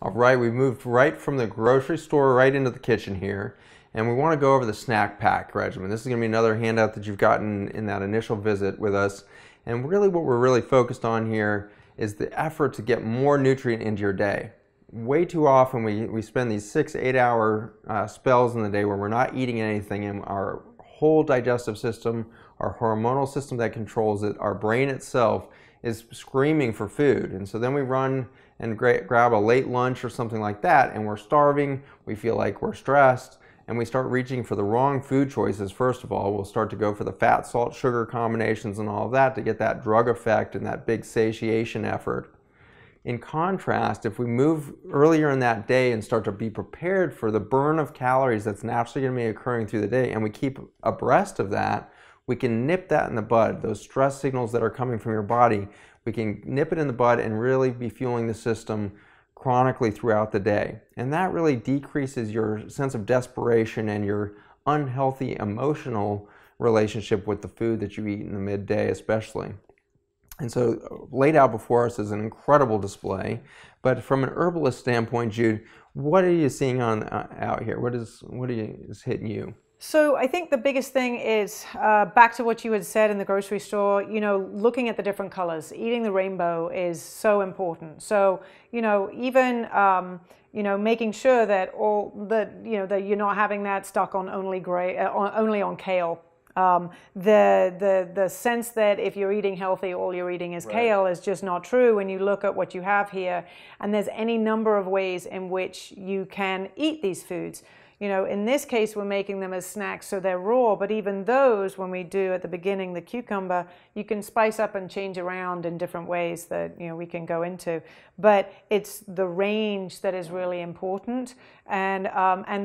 All right, we moved right from the grocery store right into the kitchen here, and we want to go over the snack pack regimen. This is going to be another handout that you've gotten in that initial visit with us, and really what we're really focused on here is the effort to get more nutrient into your day. Way too often we spend these 6-8 hour spells in the day where we're not eating anything, and our whole digestive system, our hormonal system that controls it, our brain itself is screaming for food. And so then we run and grab a late lunch or something like that, and we're starving, we feel like we're stressed, and we start reaching for the wrong food choices. First of all, we'll start to go for the fat, salt, sugar combinations and all of that to get that drug effect and that big satiation effort. In contrast, if we move earlier in that day and start to be prepared for the burn of calories that's naturally going to be occurring through the day, and we keep abreast of that, we can nip that in the bud. Those stress signals that are coming from your body, we can nip it in the bud and really be fueling the system chronically throughout the day. And that really decreases your sense of desperation and your unhealthy emotional relationship with the food that you eat in the midday especially. And so laid out before us is an incredible display. But from an herbalist standpoint, Jude, what are you seeing out here? What is hitting you? So I think the biggest thing is back to what you had said in the grocery store, looking at the different colors. Eating the rainbow is so important. So, even, making sure that that you're not having that stuck on only only on kale. The sense that if you're eating healthy, all you're eating is kale is just not true when you look at what you have here. And there's any number of ways in which you can eat these foods. In this case, we're making them as snacks, so they're raw, but even those, when we do at the beginning the cucumber, you can spice up and change around in different ways that we can go into. But it's the range that is really important, and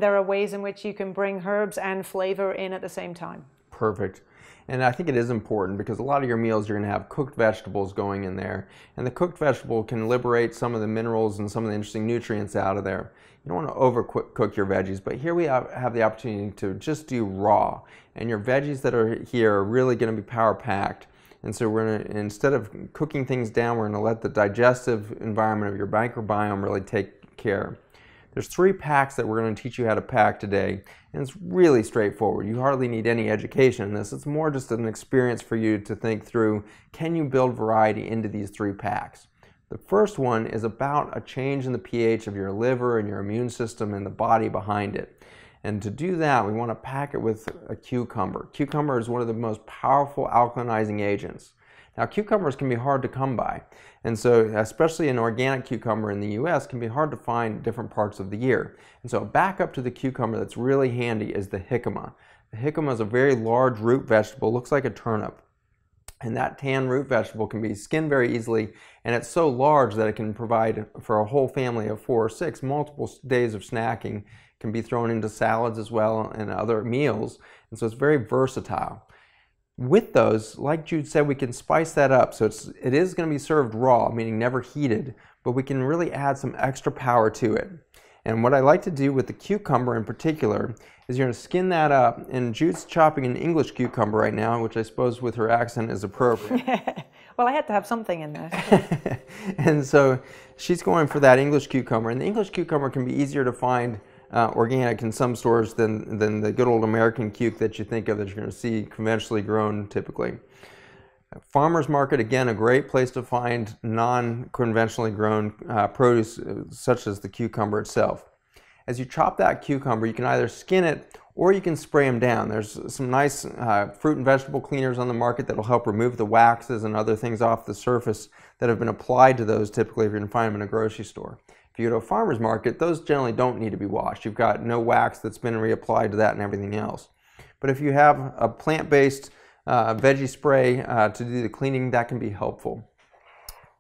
there are ways in which you can bring herbs and flavor in at the same time. Perfect. And I think it is important because a lot of your meals you're going to have cooked vegetables going in there, and the cooked vegetable can liberate some of the minerals and some of the interesting nutrients out of there. You don't want to overcook your veggies, but here we have the opportunity to just do raw, and your veggies that are here are really going to be power packed. And so we're going to, instead of cooking things down, we're going to let the digestive environment of your microbiome really take care. There's 3 packs that we're going to teach you how to pack today, and it's really straightforward. You hardly need any education in this. It's more just an experience for you to think through, can you build variety into these 3 packs? The first one is about a change in the pH of your liver and your immune system and the body behind it. And to do that, we want to pack it with a cucumber. Cucumber is one of the most powerful alkalinizing agents. Now, cucumbers can be hard to come by, and so especially an organic cucumber in the US can be hard to find in different parts of the year. And so back up to the cucumber that's really handy is the jicama. The jicama is a very large root vegetable, looks like a turnip. And that tan root vegetable can be skinned very easily, and it's so large that it can provide for a whole family of 4 or 6 multiple days of snacking. It can be thrown into salads as well and other meals, and so it's very versatile. With those, like Jude said, we can spice that up. So it is going to be served raw, meaning never heated, but we can really add some extra power to it. And what I like to do with the cucumber in particular is you're going to skin that up, and Jude's chopping an English cucumber right now, which I suppose with her accent is appropriate. Well, I had to have something in there. And so she's going for that English cucumber, and the English cucumber can be easier to find organic in some stores than the good old American cuke that you think of that you're going to see conventionally grown typically. Farmers market, again, a great place to find non-conventionally grown produce such as the cucumber itself. As you chop that cucumber, you can either skin it or you can spray them down. There's some nice fruit and vegetable cleaners on the market that will help remove the waxes and other things off the surface that have been applied to those typically if you're going to find them in a grocery store. If you go to a farmer's market, those generally don't need to be washed. You've got no wax that's been reapplied to that and everything else. But if you have a plant-based veggie spray to do the cleaning, that can be helpful.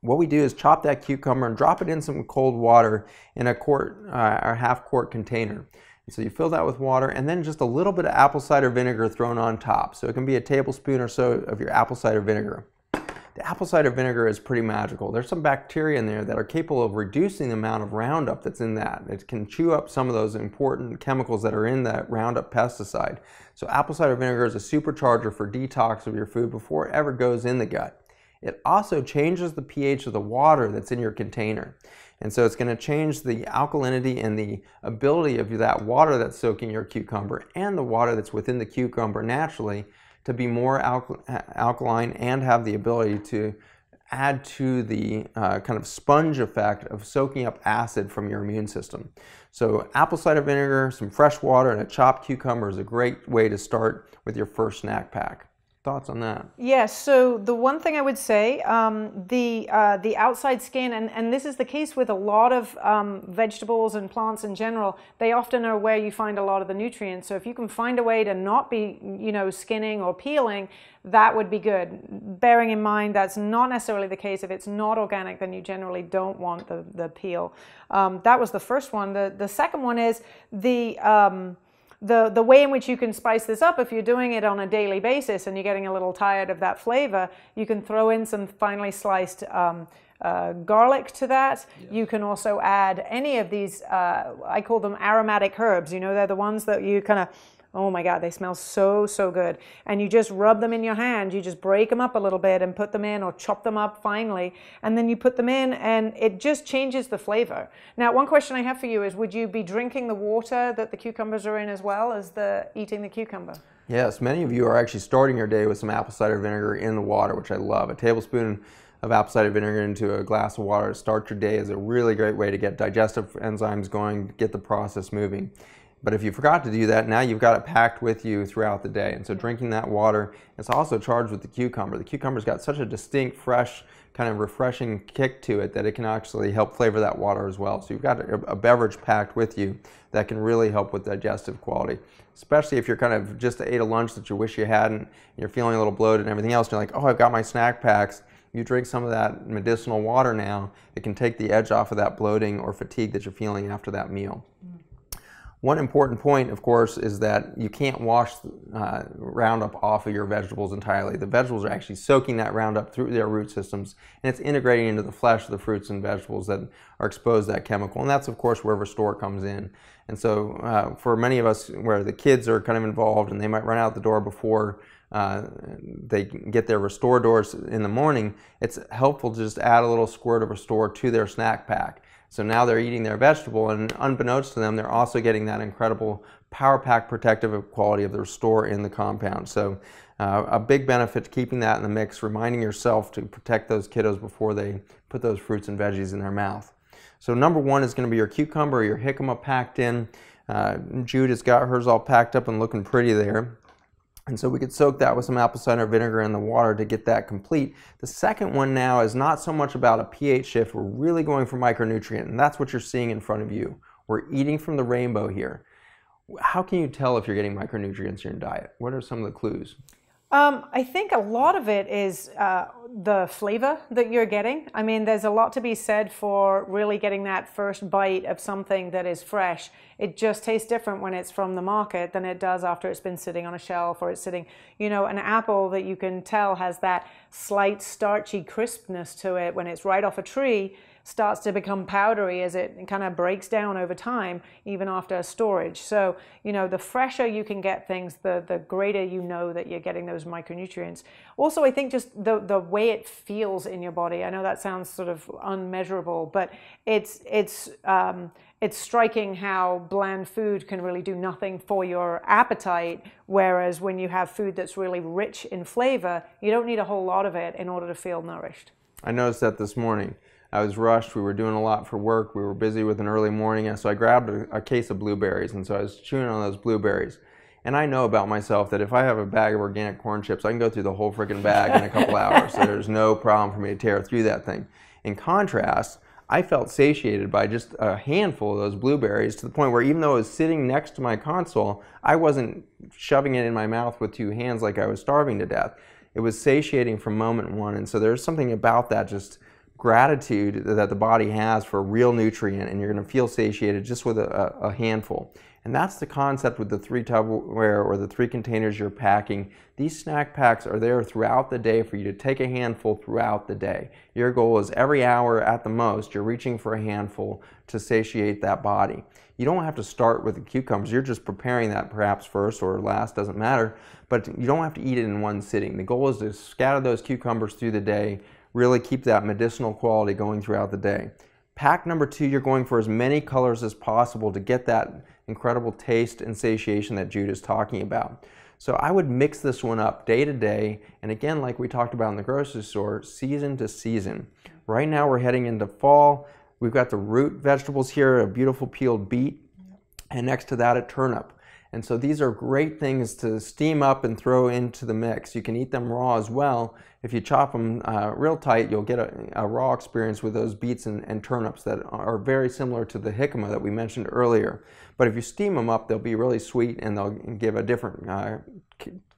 What we do is chop that cucumber and drop it in some cold water in a quart or half-quart container. And so you fill that with water and then just a little bit of apple cider vinegar thrown on top. So it can be a tablespoon or so of your apple cider vinegar. The apple cider vinegar is pretty magical. There's some bacteria in there that are capable of reducing the amount of Roundup that's in that. It can chew up some of those important chemicals that are in that Roundup pesticide. So apple cider vinegar is a supercharger for detox of your food before it ever goes in the gut. it also changes the pH of the water that's in your container. And so it's going to change the alkalinity and the ability of that water that's soaking your cucumber and the water that's within the cucumber naturally to be more alkaline and have the ability to add to the kind of sponge effect of soaking up acid from your immune system. So apple cider vinegar, some fresh water, and a chopped cucumber is a great way to start with your first snack pack. Thoughts on that? Yes, so the one thing I would say, the outside skin, and this is the case with a lot of vegetables and plants in general, they often are where you find a lot of the nutrients. So if you can find a way to not be, skinning or peeling, that would be good. Bearing in mind that's not necessarily the case. If it's not organic, then you generally don't want the peel. That was the first one. The second one is the way in which you can spice this up. If you're doing it on a daily basis and you're getting a little tired of that flavor, you can throw in some finely sliced garlic to that. Yes. You can also add any of these, I call them aromatic herbs. They're the ones that you kind of, oh my God, they smell so, so good. And you just rub them in your hand. You just break them up a little bit and put them in, or chop them up finely. And then you put them in and it just changes the flavor. Now, one question I have for you is, would you be drinking the water that the cucumbers are in as well as eating the cucumber? Yes, many of you are actually starting your day with some apple cider vinegar in the water, which I love. A tablespoon of apple cider vinegar into a glass of water to start your day is a really great way to get digestive enzymes going, get the process moving. But if you forgot to do that, now you've got it packed with you throughout the day. And so drinking that water, it's also charged with the cucumber. The cucumber's got such a distinct, fresh, kind of refreshing kick to it that it can actually help flavor that water as well. So you've got a beverage packed with you that can really help with digestive quality. Especially if you're kind of just ate a lunch that you wish you hadn't, and you're feeling a little bloated and everything else, and you're like, oh, I've got my snack packs. You drink some of that medicinal water now, it can take the edge off of that bloating or fatigue that you're feeling after that meal. One important point, of course, is that you can't wash Roundup off of your vegetables entirely. The vegetables are actually soaking that Roundup through their root systems, and it's integrating into the flesh of the fruits and vegetables that are exposed to that chemical. And that's, of course, where Restore comes in. And so for many of us where the kids are kind of involved and they might run out the door before they get their Restore doors in the morning, it's helpful to just add a little squirt of Restore to their snack pack. So now they're eating their vegetable, and unbeknownst to them, they're also getting that incredible power pack protective quality of the Restore in the compound. So a big benefit to keeping that in the mix, reminding yourself to protect those kiddos before they put those fruits and veggies in their mouth. So number one is going to be your cucumber or your jicama packed in. Jude has got hers all packed up and looking pretty there. And so we could soak that with some apple cider vinegar in the water to get that complete. The second one now is not so much about a pH shift. We're really going for micronutrient, and that's what you're seeing in front of you. We're eating from the rainbow here. How can you tell if you're getting micronutrients in your diet? What are some of the clues? I think a lot of it is the flavor that you're getting. I mean, there's a lot to be said for really getting that first bite of something that is fresh. It just tastes different when it's from the market than it does after it's been sitting on a shelf or it's sitting, an apple that you can tell has that slight starchy crispness to it when it's right off a tree, starts to become powdery as it kind of breaks down over time, even after storage. So, the fresher you can get things, the greater you know that you're getting those micronutrients. Also, I think just the way it feels in your body. I know that sounds sort of unmeasurable, but it's striking how bland food can really do nothing for your appetite, whereas when you have food that's really rich in flavor, you don't need a whole lot of it in order to feel nourished. I noticed that this morning. I was rushed, we were doing a lot for work, we were busy with an early morning, and so I grabbed a case of blueberries, and so I was chewing on those blueberries. And I know about myself that if I have a bag of organic corn chips, I can go through the whole freaking bag in a couple hours, so there's no problem for me to tear through that thing. In contrast, I felt satiated by just a handful of those blueberries to the point where even though it was sitting next to my console, I wasn't shoving it in my mouth with two hands like I was starving to death. It was satiating from moment one, and so there's something about that just gratitude that the body has for a real nutrient, and you're going to feel satiated just with a handful. And that's the concept with the 3 Tupperware or the 3 containers you're packing. These snack packs are there throughout the day for you to take a handful throughout the day. Your goal is every hour at the most, you're reaching for a handful to satiate that body. You don't have to start with the cucumbers. You're just preparing that perhaps first or last, doesn't matter. But you don't have to eat it in one sitting. The goal is to scatter those cucumbers through the day, really keep that medicinal quality going throughout the day. Pack number 2, you're going for as many colors as possible to get that incredible taste and satiation that Jude is talking about. So I would mix this one up day to day, and again, like we talked about in the grocery store, season to season. Right now we're heading into fall. We've got the root vegetables here, a beautiful peeled beet, and next to that a turnip. And so these are great things to steam up and throw into the mix. You can eat them raw as well. If you chop them real tight, you'll get a raw experience with those beets and turnips that are very similar to the jicama that we mentioned earlier. But if you steam them up, they'll be really sweet and they'll give a different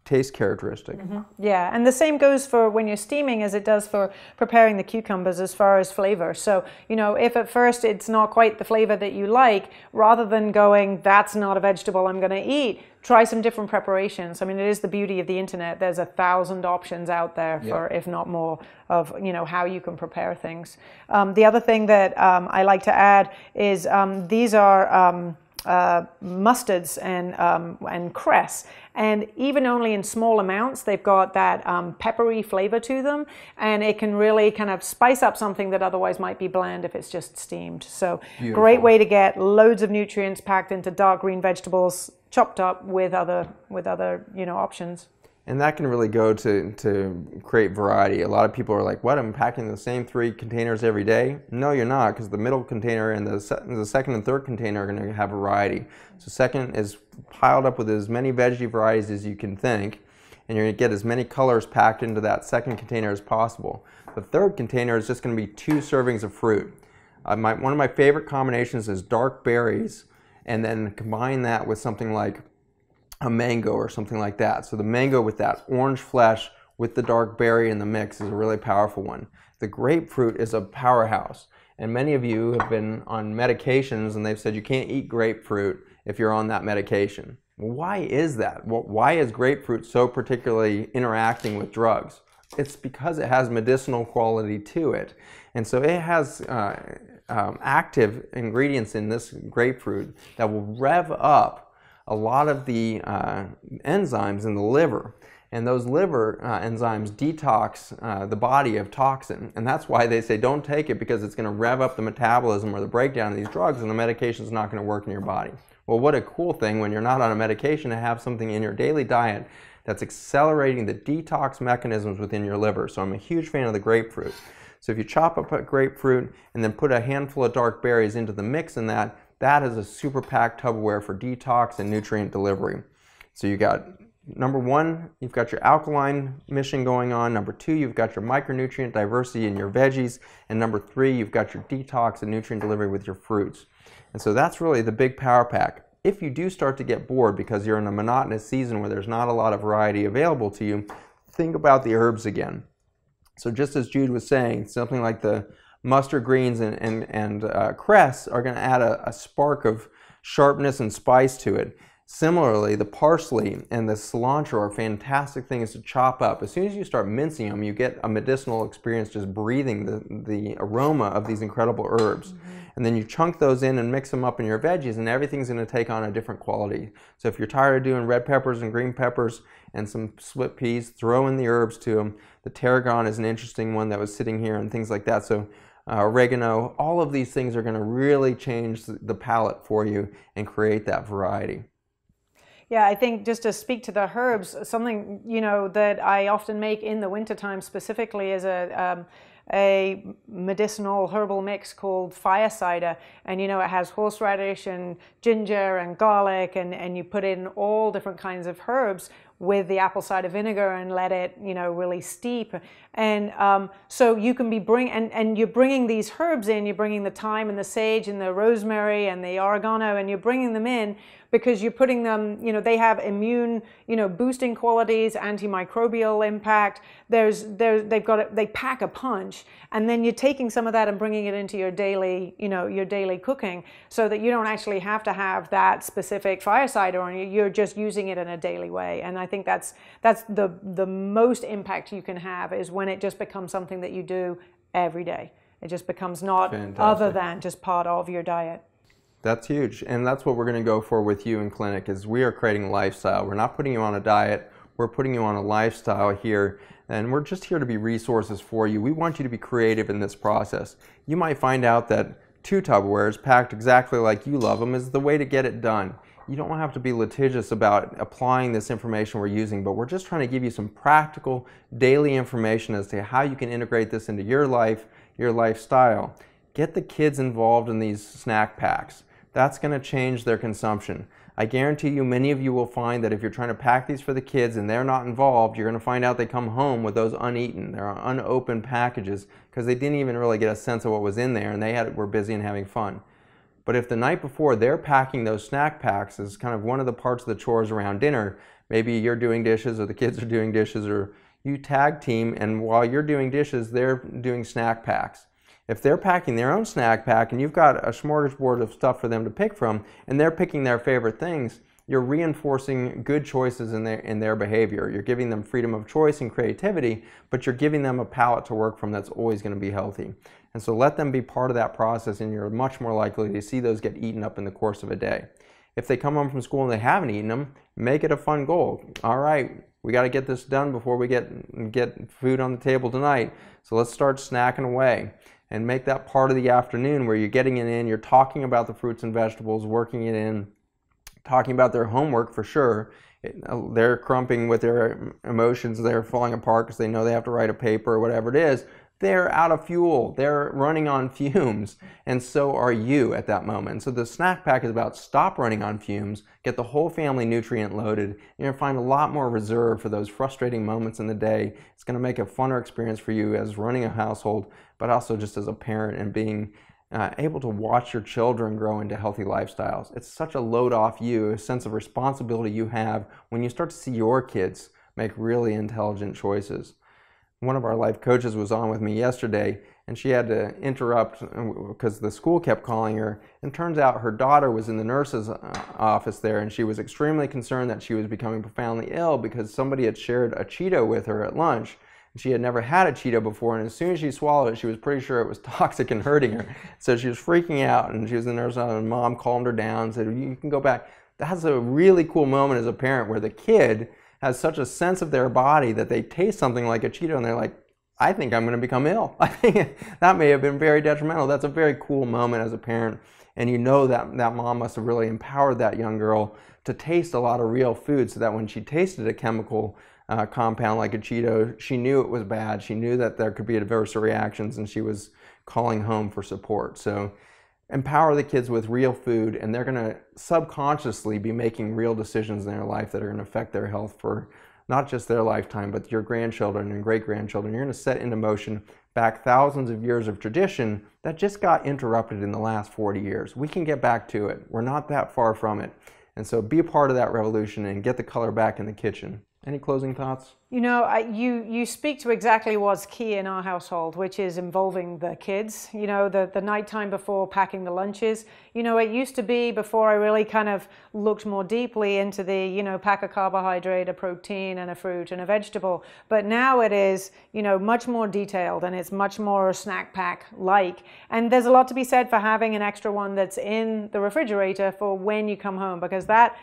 taste characteristic. Yeah, and the same goes for when you're steaming as it does for preparing the cucumbers as far as flavor. So, you know, if at first it's not quite the flavor that you like, rather than going, that's not a vegetable I'm going to eat, try some different preparations. I mean, it is the beauty of the internet. There's 1,000 options out there for, if not more, of, you know, how you can prepare things. The other thing that I like to add is these are mustards and cress, and even only in small amounts they've got that peppery flavor to them, and it can really kind of spice up something that otherwise might be bland if it's just steamed. So beautiful. Great way to get loads of nutrients packed into dark green vegetables, chopped up with other you know, options. And that can really go to create variety. A lot of people are like, what, I'm packing the same 3 containers every day? No, you're not, because the middle container and the second and third container are going to have variety. So second is piled up with as many veggie varieties as you can think, and you're going to get as many colors packed into that second container as possible. The third container is just going to be 2 servings of fruit. One of my favorite combinations is dark berries, and then combine that with something like a mango or something like that. So the mango with that orange flesh with the dark berry in the mix is a really powerful one. The grapefruit is a powerhouse, and many of you have been on medications and they've said you can't eat grapefruit if you're on that medication. Well, why is that? Why is grapefruit so particularly interacting with drugs? It's because it has medicinal quality to it, and so it has active ingredients in this grapefruit that will rev up a lot of the enzymes in the liver, and those liver enzymes detox the body of toxin, and that's why they say don't take it, because it's going to rev up the metabolism or the breakdown of these drugs, and the medication is not going to work in your body. Well, what a cool thing when you're not on a medication to have something in your daily diet that's accelerating the detox mechanisms within your liver. So I'm a huge fan of the grapefruit. So if you chop up a grapefruit and then put a handful of dark berries into the mix in that, that is a super packed Tupperware for detox and nutrient delivery. So you got, number 1, you've got your alkaline mission going on. Number 2, you've got your micronutrient diversity in your veggies. And number 3, you've got your detox and nutrient delivery with your fruits. And so that's really the big power pack. If you do start to get bored because you're in a monotonous season where there's not a lot of variety available to you, think about the herbs again. So just as Jude was saying, something like the mustard greens and cress are going to add a spark of sharpness and spice to it. Similarly, the parsley and the cilantro are fantastic things to chop up. As soon as you start mincing them, you get a medicinal experience just breathing the aroma of these incredible herbs. And then you chunk those in and mix them up in your veggies, and everything's going to take on a different quality. So if you're tired of doing red peppers and green peppers and some split peas, throw in the herbs to them. The tarragon is an interesting one that was sitting here and things like that. So oregano, all of these things are going to really change the palate for you and create that variety. Yeah, I think just to speak to the herbs, something, you know, that I often make in the wintertime specifically is a medicinal herbal mix called fire cider, and you know, it has horseradish and ginger and garlic, and you put in all different kinds of herbs with the apple cider vinegar and let it, you know, really steep. And so you can be and you're bringing these herbs in, you're bringing the thyme and the sage and the rosemary and the oregano, and you're bringing them in, because you're putting them, they have immune, boosting qualities, antimicrobial impact. They pack a punch, and then you're taking some of that and bringing it into your daily, your daily cooking, so that you don't actually have to have that specific fireside on you. You're just using it in a daily way. And I think that's the most impact you can have, is when it just becomes something that you do every day. It just becomes not Fantastic. Other than just part of your diet. That's huge, and that's what we're going to go for with you in clinic. Is we are creating a lifestyle. We're not putting you on a diet. We're putting you on a lifestyle here, and we're just here to be resources for you. We want you to be creative in this process. You might find out that 2 Tupperwares packed exactly like you love them is the way to get it done. You don't have to be litigious about applying this information we're using, but we're just trying to give you some practical daily information as to how you can integrate this into your life, your lifestyle. Get the kids involved in these snack packs. That's going to change their consumption. I guarantee you, many of you will find that if you're trying to pack these for the kids and they're not involved, you're going to find out they come home with those uneaten. They're unopened packages because they didn't even really get a sense of what was in there, and they were busy and having fun. But if the night before they're packing those snack packs as kind of one of the parts of the chores around dinner, maybe you're doing dishes or the kids are doing dishes, or you tag team, and while you're doing dishes, they're doing snack packs. If they're packing their own snack pack and you've got a smorgasbord of stuff for them to pick from, and they're picking their favorite things, you're reinforcing good choices in their behavior. You're giving them freedom of choice and creativity, but you're giving them a palate to work from that's always going to be healthy. And so let them be part of that process, and you're much more likely to see those get eaten up in the course of a day. If they come home from school and they haven't eaten them, make it a fun goal. All right, we got to get this done before we get food on the table tonight, so let's start snacking away. And make that part of the afternoon where you're getting it in, you're talking about the fruits and vegetables, working it in, talking about their homework for sure. They're crumping with their emotions, they're falling apart because they know they have to write a paper or whatever it is. They're out of fuel, they're running on fumes, and so are you at that moment. So the snack pack is about stop running on fumes, get the whole family nutrient loaded. You're going to find a lot more reserve for those frustrating moments in the day. It's going to make a funner experience for you as running a household, but also just as a parent and being able to watch your children grow into healthy lifestyles. It's such a load off you, a sense of responsibility you have when you start to see your kids make really intelligent choices. One of our life coaches was on with me yesterday, and she had to interrupt because the school kept calling her, and turns out her daughter was in the nurse's office there, and she was extremely concerned that she was becoming profoundly ill because somebody had shared a Cheeto with her at lunch. She had never had a Cheeto before, and as soon as she swallowed it, she was pretty sure it was toxic and hurting her. So she was freaking out, and she was in the nurse's office, and mom calmed her down and said, you can go back. That's a really cool moment as a parent where the kid has such a sense of their body that they taste something like a Cheeto and they're like, I think I'm going to become ill. I think that may have been very detrimental. That's a very cool moment as a parent. And you know that mom must have really empowered that young girl to taste a lot of real food so that when she tasted a chemical compound like a Cheeto, she knew it was bad. She knew that there could be adverse reactions, and she was calling home for support. So empower the kids with real food, and they're going to subconsciously be making real decisions in their life that are going to affect their health for not just their lifetime, but your grandchildren and great-grandchildren. You're going to set into motion back thousands of years of tradition that just got interrupted in the last 40 years. We can get back to it. We're not that far from it. And so be a part of that revolution and get the color back in the kitchen. Any closing thoughts? You know, you speak to exactly what's key in our household, which is involving the kids. You know, the nighttime before packing the lunches. You know, it used to be, before I really kind of looked more deeply into the, you know, pack a carbohydrate, a protein, and a fruit and a vegetable. But now it is, you know, much more detailed, and it's much more snack pack like. And there's a lot to be said for having an extra one that's in the refrigerator for when you come home, because that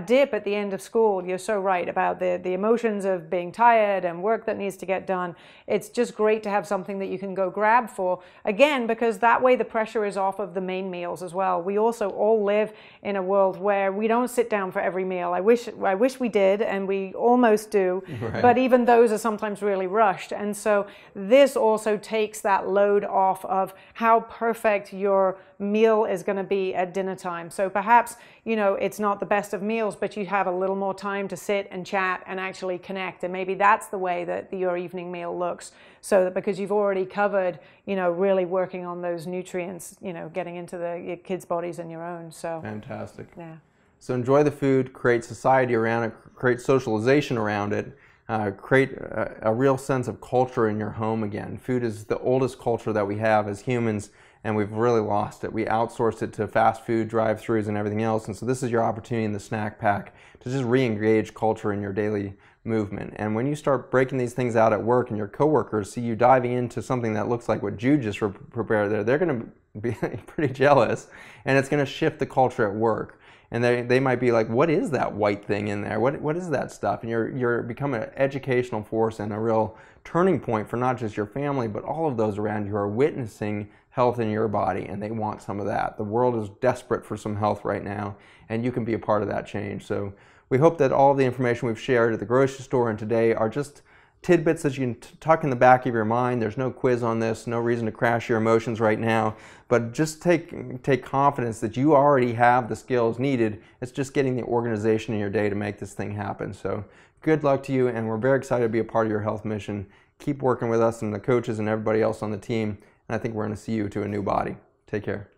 dip at the end of school, you're so right about the emotions of being tired and work that needs to get done. It's just great to have something that you can go grab for, again, because that way the pressure is off of the main meals as well. We also all live in a world where we don't sit down for every meal. I wish we did, and we almost do, right. But even those are sometimes really rushed. And so this also takes that load off of how perfect your meal is going to be at dinner time. So perhaps, you know, it's not the best of meals, but you have a little more time to sit and chat and actually connect. And maybe that's the way that your evening meal looks. So that because you've already covered, you know, really working on those nutrients, you know, getting into your kids' bodies and your own. So fantastic. Yeah. So enjoy the food, create society around it, create socialization around it, create a real sense of culture in your home again. Food is the oldest culture that we have as humans, and we've really lost it. We outsourced it to fast food drive-thrus and everything else, and so this is your opportunity in the snack pack to just re-engage culture in your daily movement. And when you start breaking these things out at work and your coworkers see you diving into something that looks like what Jude just prepared there, they're going to be pretty jealous, and it's going to shift the culture at work. And they might be like, what is that white thing in there? What is that stuff? And you're becoming an educational force and a real turning point for not just your family, but all of those around you who are witnessing health in your body, and they want some of that. The world is desperate for some health right now, and you can be a part of that change. So we hope that all the information we've shared at the grocery store and today are just tidbits that you can tuck in the back of your mind. There's no quiz on this, no reason to crash your emotions right now, but just take confidence that you already have the skills needed. It's just getting the organization in your day to make this thing happen. So good luck to you, and we're very excited to be a part of your health mission. Keep working with us and the coaches and everybody else on the team, and I think we're going to see you to a new body. Take care.